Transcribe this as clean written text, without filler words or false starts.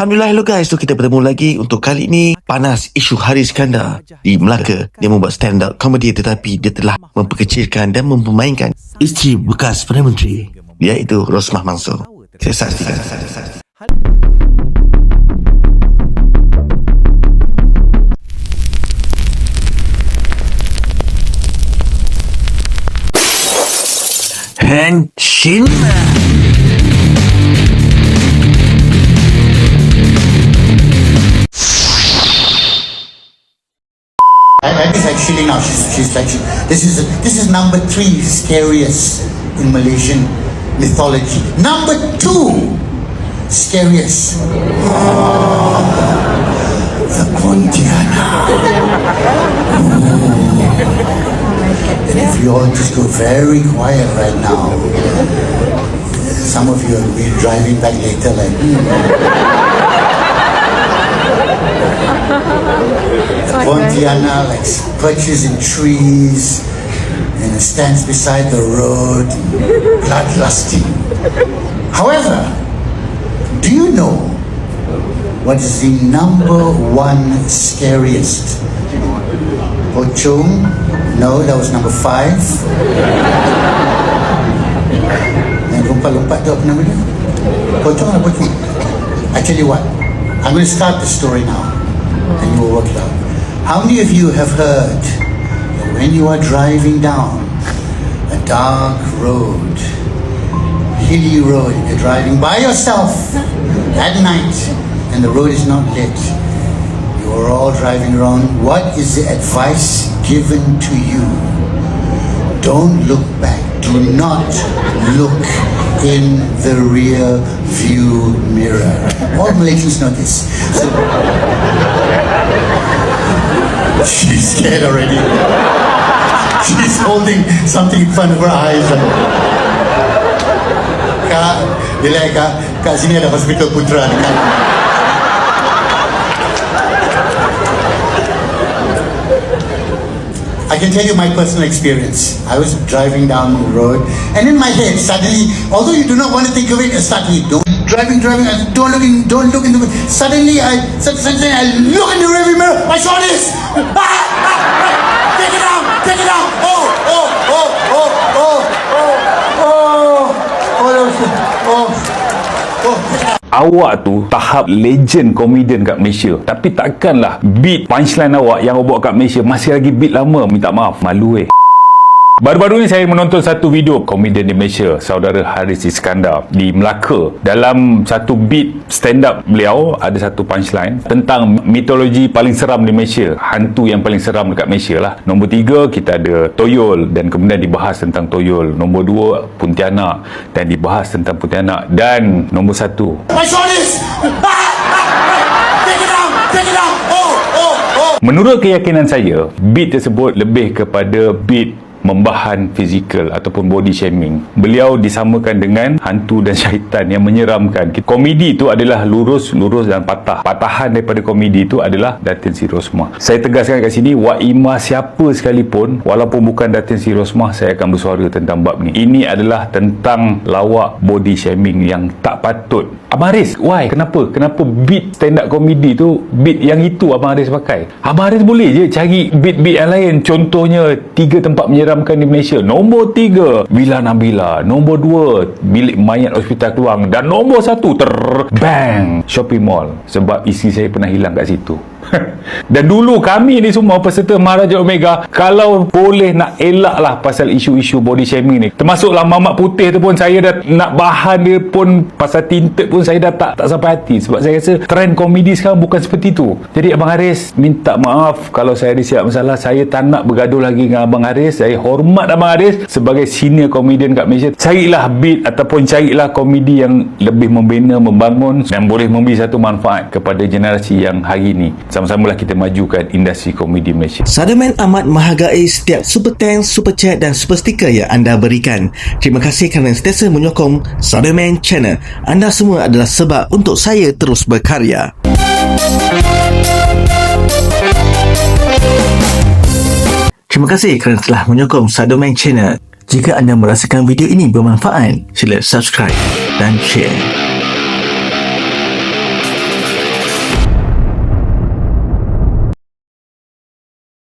Alhamdulillah, hello guys. So kita bertemu lagi untuk kali ini. Panas isu Haris Iskandar di Melaka. Dia membuat stand up comedy, tetapi dia telah memperkecilkan dan memainkan isteri bekas Perdana Menteri, iaitu Rosmah Mansor. Saya saksikan. Hancin. That is actually now she's actually this is number 3 scariest in Malaysian mythology. Number 2 scariest, the Pontianak. And if you all just go very quiet right now, some of you will be driving back later like Pontianak, like perches in trees and stands beside the road, bloodlusting. However, do you know what is the number 1 scariest? Pocong? No, that was number 5. Yang lompat-lompat tu apa nama dia? Pocong atau pocong? I tell you what, I'm going to start the story now and you will work it out. How many of you have heard that when you are driving down a dark road, hilly road, you're driving by yourself at night and the road is not lit, you are all driving around, what is the advice given to you? Don't look back. Do not look in the rear view mirror. All Malaysians know this. So, she's scared already. She's holding something in front of her eyes. Kak, bila kak sini ada hospital Putra dekat. I can tell you my personal experience. I was driving down the road, and in my head, suddenly, although you do not want to think of it, suddenly, driving, and don't look in the. Suddenly, I look in the rearview mirror. I saw this. Take it out. Awak tu tahap legend komedian kat Malaysia. Tapi takkanlah beat punchline awak yang awak buat kat Malaysia masih lagi beat lama. Minta maaf, malu Baru-baru ni saya menonton satu video komedian di Malaysia, saudara Haris Iskandar di Melaka. Dalam satu beat stand up beliau ada satu punchline tentang mitologi paling seram di Malaysia, hantu yang paling seram dekat Malaysia lah. Nombor 3 kita ada Toyol dan kemudian dibahas tentang Toyol. Nombor 2 Pontianak dan dibahas tentang Pontianak. Dan nombor 1 I saw this. Take it out. Menurut keyakinan saya, beat tersebut lebih kepada beat membahan fizikal ataupun body shaming. Beliau disamakan dengan hantu dan syaitan yang menyeramkan. Komedi itu adalah lurus dan patah. Patahan daripada komedi itu adalah Datin Sri Rosmah. Saya tegaskan kat sini, Waimah siapa sekalipun, walaupun bukan Datin Sri Rosmah, saya akan bersuara tentang bab ni. Ini adalah tentang lawak body shaming yang tak patut. Abang Haris, why? Kenapa beat stand up komedi tu, beat yang itu Abang Haris pakai? Abang Haris boleh je cari beat-beat yang lain. Contohnya 3 tempat menyeramkan di Malaysia. Nombor 3 Villa Nabila. Nombor 2 bilik mayat hospital Keluang. Dan nombor 1 bang shopping mall. Sebab isteri saya pernah hilang kat situ. Dan dulu kami ni semua peserta Maharaja Omega, kalau boleh nak elak lah pasal isu-isu body shaming ni. Termasuklah Mamat Putih tu pun, saya dah nak bahan dia pun pasal tinted pun saya dah tak sampai hati. Sebab saya rasa trend komedi sekarang bukan seperti tu. Jadi Abang Haris, minta maaf kalau saya ada silap masalah. Saya tak nak bergaduh lagi dengan Abang Haris. Saya hormat Abang Haris sebagai senior komedian kat Malaysia. Carilah beat ataupun carilah komedi yang lebih membina, membangun dan boleh memberi satu manfaat kepada generasi yang hari ni. Sama-samalah kita majukan industri komedi Malaysia. Sademan amat menghargai setiap super thanks, super chat dan super stiker yang anda berikan. Terima kasih kerana sentiasa menyokong Sademan Channel. Anda semua adalah sebab untuk saya terus berkarya. Terima kasih kerana telah menyokong Sademan Channel. Jika anda merasakan video ini bermanfaat, sila subscribe dan share.